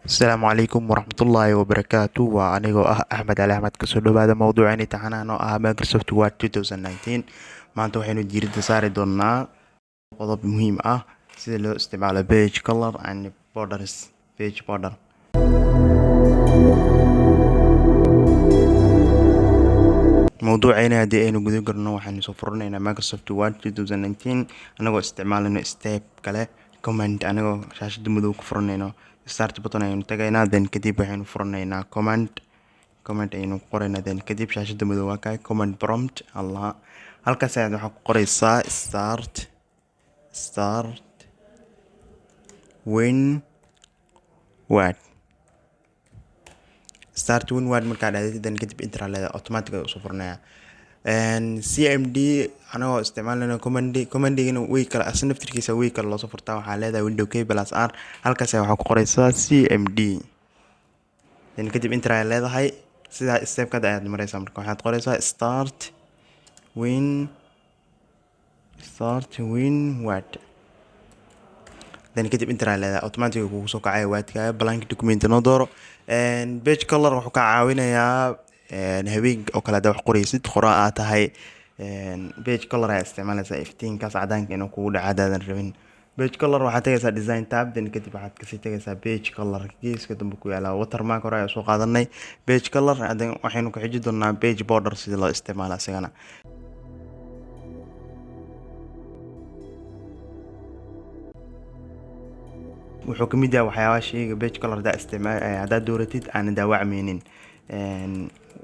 السلام عليكم ورحمة الله وبركاته وأنيقو أحمد علي أحمد كسودو بعد موضوع أني تحنانو مايكروسوفت وورد 2019 maanta waxaynu diiradda saari doonaa qodob muhiim ah sida loo isticmaalo page color and borders page border mowduuceena haddii aynu guda garno waxaynu soo furanaynaa Microsoft Word 2019 anagoo isticmaalayno step kale command anagoo shaashada madow ku furanayno start button ayaynu tagaynaa then kadib waxaynu furanaynaa command ayaynu ku qoraynaa then kadib shaashada madow waa kay command prompt allah halkaas ayaad waxaa ku qoraysaa start win word start win word markaad aadid then kadib enter leedahay automatic ayuu soo furanayaa cmd anagoo isticmaalayno commandigana way kala asna naftirkiisa way kala loo soo furtaa waxaa leedahay window k plus r halkaas waxaa ku qoraysaa cmd then kadib enter ayaa leedahay sidaa stepkada ayaad maraysaa marka waxaad qoraysaa start win word then kadib enter ayaa leedahay automatic kugu soo kacaya wordkaaga blank document noo dooro page color wuxuu ka caawinayaa habeenka oo kale haddaa wax qoraysid qoraa aad tahay page color ayaa isticmaalaysaa iftiinkaas cadaanka inuu kugu dhaco haddaadan rabin page color waxaad tagaysaa design tab then kadib waxaad kasii tagaysaa page color geeska dambe ku yaala watermark hore ayaa soo qaadanay page color waxaynu ku xiji doonaa page border sida loo isticmaalo isagana wuxuu ka mid yahay waxyaabaha sheyga page color haddaad dooratid aan daawacmaynin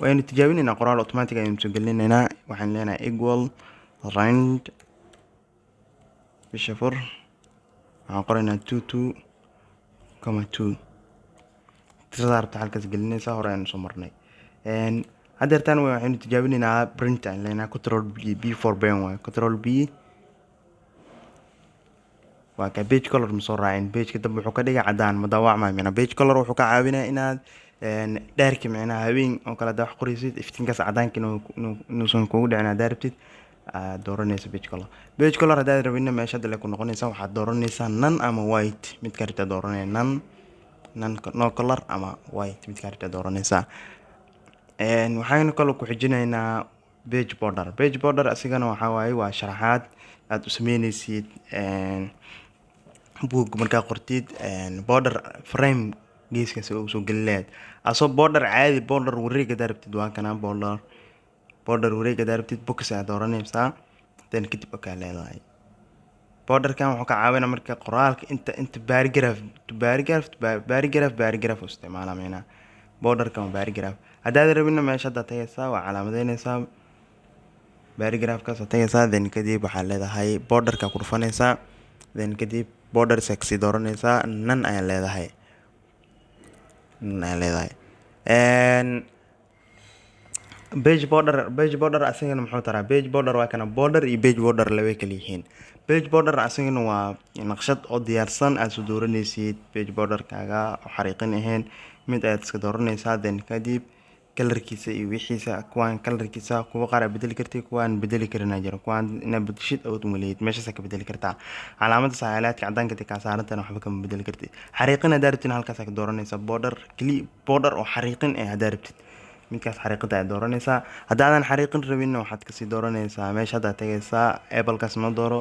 waynu tijaabinaynaa qoraal automatic ayaynu soo gelinaynaa waxaan leenahay equal rand bisha fur waxaan qoraynaa 22,2 tirada rabta halkaas gelinaysaa hore aynu soo marnay haddeertaan waxaynu tijaabinaynaa print aan leenahay control b for ben waaye control b waa ka page color ma soo raacin pageka dambe wuxuu ka dhigay cadaan ma daawacmay mina page color wuxuu ka caawinayaa inaad dheerki micnaha habeen oo kale haddaa wax qoraysid iftiinkaas cadaanka inuusan kugu dhicin haddaa rabtid aad dooranaysa page color haddaad rabina meesha hadda le ku noqonaysaa waxaad dooranaysaa none ama white midkaa rabtaa dooranaya no color ama white midkaa rabtaa dooranaysaa waxaynu kaloo ku xijinaynaa page border asigana waxaa waaye waa sharaxaad aad u sameynaysid book markaa qortid border frame geeskaas oo soo geli lahayd asoo border caadi border wareeg haddaa rabtid waa kana border wareeg haddaa rabtid box aad dooranaysaa then kadib okaa leedahay borderkan wuxuu ka caawinaa marka qoraalka inta paragraph u isticmaala micnaha borderkan waa paragraph haddaad rabina meesha haddaad tagaysaa waa calaamadeynaysaa paragraphkaas aad tagaysaa then kadib waxaa leedahay borderka ku dhufanaysaa then kadib border sexy dooranaysaa nan ayaa leedahay page border asagana muxuu taraa page border waa kana border iyo page border laba kala yihiin page border asagana waa naqshad oo diyaarsan aad soo dooranaysid page borderkaaga oo xariiqin ahayn mid ayaad iska dooranaysaa then kadib kalarkiisa iyo wixiisa kuwaan kalarkiisa kuwa qaar bedeli kartay kuwaan bedeli karin jiro kuwaan inaad bedeshid awood uma leeyahay meeshaas ka bedeli kartaa calaamada saxaalaadka cadaanka ka saarantana waxba kama bedeli kartid xariiqin haddaad rabtid halkaas ka dooranaysaa border oo xariiqin ah haddaad rabtid midkaas xariiqada aad dooranaysaa haddaadan xariiqin rabinna waxaad kasii dooranaysaa meesha haddaad tagaysaa applekaas noo dooro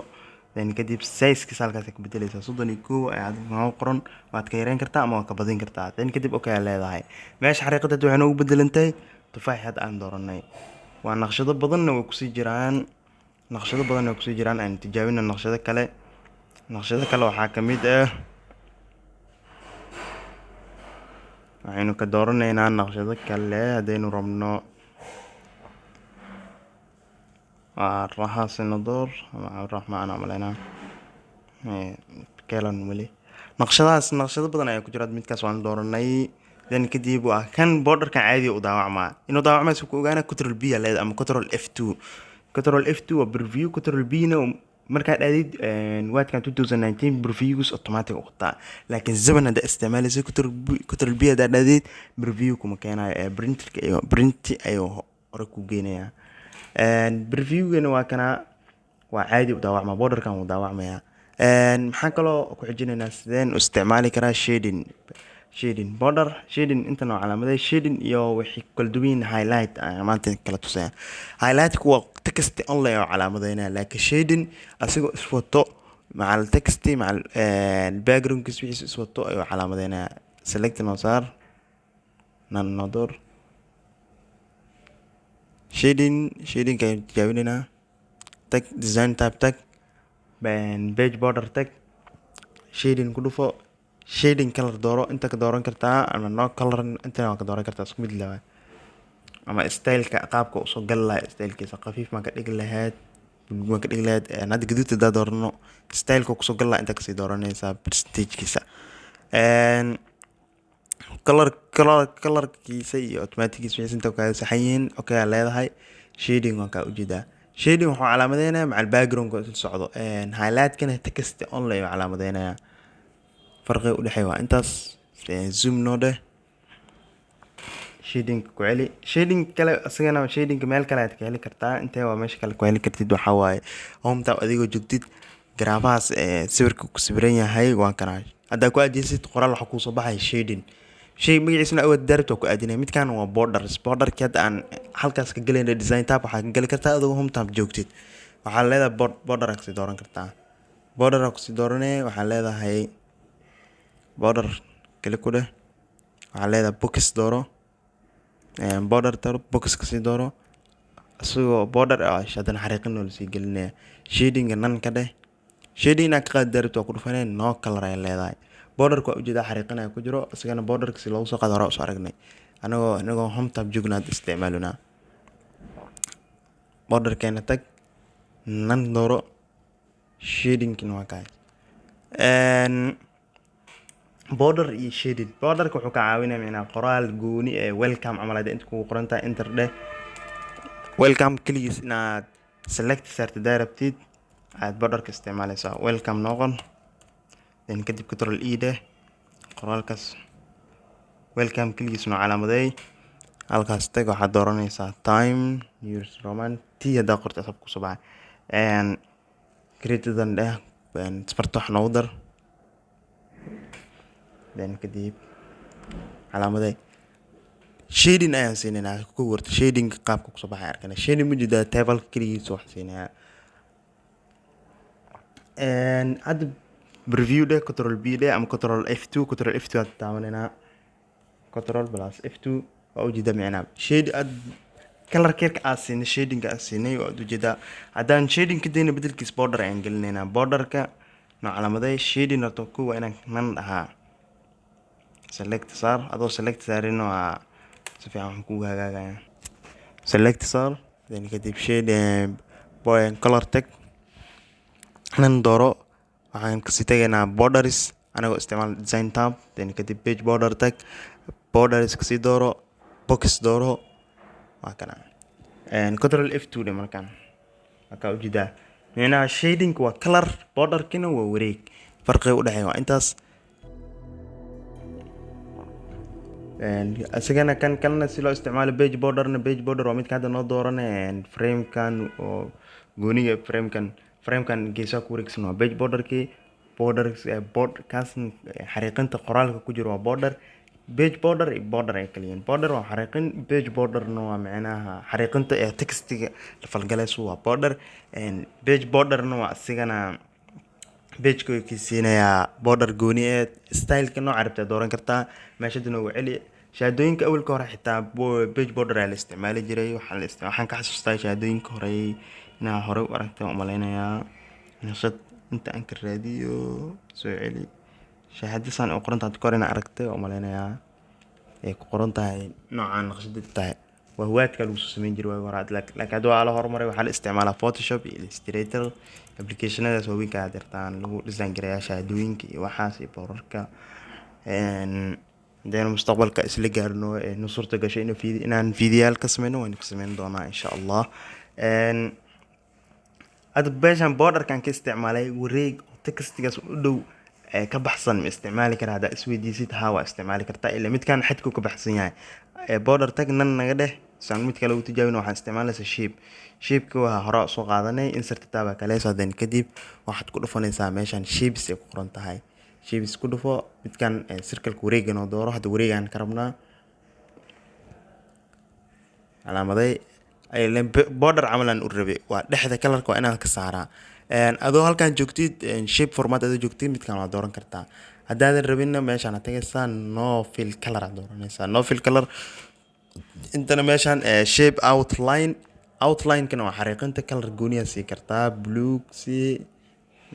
then kadib sizekiisa halkaas ka bedelaysaa 32 ayaad noo qoran waad ka yareyn kartaa ama waad ka badin kartaa then kadib okay leedahay meesha xariiqada waxay noogu bedelantay tufaax had aan dooranay waa naqshado badanna way kusii jiraan aan tijaabina naqshado kale waxaa ka mid ah waxaynu ka dooranaynaa naqshado kale haddaynu rabno raha senador raxmaan amalena kelan weli naqshado badan ayaa ku jira midkaas waan dooranay then kadib waa kan borderkan caadi u daawacmaa inuu daawacmayso ku ogaana control b leedahay ama control f2 waa preview control b na markaad aadid waadkan 2019 previewgus automatic u qataa laakiin zaman hadda isticmaalaysa control b haddaad aadid preview kuma keenayo print ayuu hore ku geynayaa previewgana waa kana waa caadi u daawacmaa borderkan uu daawacmayaa maxaan kaloo ku xijinaynaa sideen u isticmaali karaa shading shading border shading inta nooc calaamaday shading iyo wixii kala duwan highlight maanta kala tusaya highlight kuwa text online oo calaamadeynaya laakiin shading asigoo iswato macal text macal background kiisa iswato ayuu calaamadeynaya select no saar nanodor shading ka tijaabinayna tag design type tag page border tag shading ku dhufo shading color dooro inta ka dooran kartaa ama no color inta ka dooran kartaa isku mid laba ama style-ka qaabka uu soo gal lahaa style-kiisa khafiif ma ka dhigi lahayd ma ka dhigi lahayd hadda gaduudta daa doorano style-ka uu soo gal lahaa inta ka sii dooranaysa percentage-kiisa color-kiisa iyo automatic-kiisa wixii inta ka saxan yihiin okay aa leedahay shading waan ka ujeedaa shading wuxuu calaamadeynaya macal background-ka isla socdo highlight-kana text online oo calaamadeynaya farqiga u dhexeeya waa intaas zoom noo dheh shading ku celi shading kale asagana shading meel kale aad ka heli kartaa intee waa meesha kale ku heli kartid waxa waaye home tab adigoo joogtid garaafahaas sawirka ku sawiran yahay waa kana hadda ku aadeysid qoraal waxa ku soo baxay shading shay magaciisna awood daarto ku aadinay midkan waa borderki hadda aan halkaas ka galayna design tab waxa ka gali kartaa adigoo home tab joogtid waxaa leedahay border ka sii dooran kartaa border ka sii dooranay waxaa leedahay border kale ku dheh waxaa leedahay box dooro border taro box ka sii dooro asagoo border haddana xariiqin oo lasii gelinaya shading-ga nan ka dheh shading inaad ka qaadi daarto waa ku dhufanay no color ay leedahay borderka waa ujeedaa xariiqin ay ku jiro isagana borderka si loogu soo qaado hore usoo aragnay anagoo home tab joogna hadda isticmaaluna borderkeena tag nan dooro shading-kina waa kahay border iyo shaded borderka wuxuu ka caawinaya inaa qoraal gooni ee welcome camal hadda inta kugu qoran tahay enter dheh welcome keligiis inaad select saartid daarabtid aad borderka isticmaalaysaa welcome noqon then kadib control e dheh qoraalkaas welcome keligiis noo calaamadeey halkaas tag waxaad dooranaysaa time years roman t haddaa qorta asab kusoo baxay creatidan dheh sbarta wax noogu dar then kadib calaamaday shading ayaan siinaynaa ku warta shading qaabka kusoo baxay arkana shading ma jidaa table keligiisa wax siinayaa hadda preview dheh control b dheh ama control f2 aad taabanayna control plus f2 waa ujeedaa micnaa shade aad color-keerka aad siinay shading-ka aad siinay waa ujeedaa haddaan shading ka dayna bedelkiis border ayaan gelinaynaa borderka noo calaamaday shading horta kuwa inaan nan dhahaa select saar adoo select saarin waa si fiican waxaan kugu hagaagaya select saar then kadib shade color tag nan dooro waxaan kasii tagaynaa borders anagoo isticmaal design tab then kadib page border tag borders kasii dooro box dooro waa kana control f2 dhe markaan wakaa ujeedaa micnaha shading waa color borderkina waa wareeg farqiga u dhexeeya waa intaas isagana kan kalena si loo isticmaalo page border waa midka hadda noo dooran framekan oo gooniga framekan geesaha ku wareegsan waa page borderkaas xariiqinta qoraalka ku jiro waa border page border iyo border ay kala yihiin border waa xariiqin page borderna waa micnaha xariiqinta ee textiga la falgalayso waa border page borderna waa isigana page-ka ka siinayaa border gooni ee style-ka nooca rabtaa dooran kartaa meeshadana ugu celi shahaadooyinka awalka hore xitaa page border ayaa la isticmaali jiray waxaan ka xasuustaa shahaadooyinka hore inaa hore u aragtay waan malaynayaa naqshad inta aan ka raadiyo soo celi shahaadasaan oo qoran tahay kor inaa aragtay waan malaynayaa ay ku qoran tahay noocaan naqshada tahay waa huwaadka lagu soo sameyn jiray waagi hore laakiin hadda waa la horumaray waxaa la isticmaalaa photoshop iyo illustrator applicationadaas waaweynka aad yartaan lagu design gareeyaa shahaadooyinka iyo waxaas iyo boorarka hadaynu mustaqbalka isla gaarno nu suurta gasho inaan fiidiyaal ka sameyno waynu ka sameyn doonaa insha allah hadda beeshan borderkan ka isticmaalay wareeg oo textigaas u dhow ka baxsan ma isticmaali karaa haddaa isweydiisid haa waa isticmaali kartaa ilaa midkan xadku ka baxsan yahay border tag nan naga dheh saan mid kale u tijaabin waxaan isticmaalaysaa shape-ka waa hore soo qaadanay insert tab kale soo dan kadib waxaad ku dhufanaysaa meeshan shapes ay ku qoran tahay shape isku dhufo midkan circle wareegan oo dooro hadda wareegan ka rabnaa calaamaday ay border camalan u rabay waa dhexda kalarka waa inaan ka saaraa adoo halkan joogtid shape format adoo joogtid midkan waa dooran kartaa haddaadan rabinna meeshaan aad tagaysaa no fill color aad dooranaysaa no fill color intana meeshaan shape outline-kana waa xariiqinta color gooniyaa sii kartaa blue sii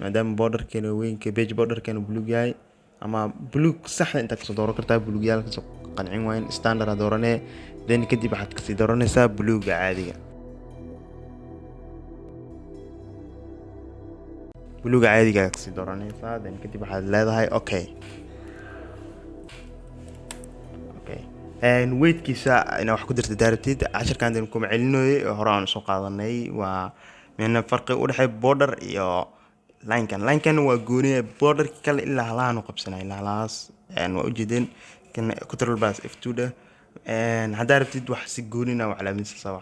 maadaama borderkeena weynka page borderkeena blue yahay ama blue saxda inta kasoo dooran kartaa blue yaal kasoo qancin wayn standard aad dooranee then kadib waxaad kasii dooranaysaa bluega caadiga kasii dooranaysaa then kadib waxaad leedahay okay weightkiisa ina wax ku dirta daarabtid casharkan dan kuma celinoyay hore aan soo qaadanay waa meena farqi u dhaxay border iyo line-kan waa gooniye borderka kale ilaa halahan u qabsanay ilaa halahaas waa ujeedeen kan control bas f2 da haddaa rabtid wax si goonina waa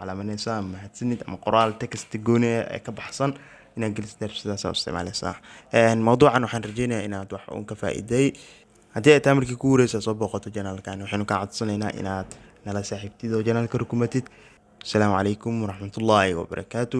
calaamanaysaa mahadsanid ama qoraal text gooni ee ka baxsan inaad gelisid sidaas u isticmaalaysaa mawduucan waxaan rajeynayaa inaad wax uun ka faa'iiday haddii ay taamirkii ku wareysa soo booqato janaalkan waxaynu ka codsanaynaa inaad nala saaxiibtid oo janaalka rukumatid asalaamu calaykum waraxmatullaahi wabarakaatu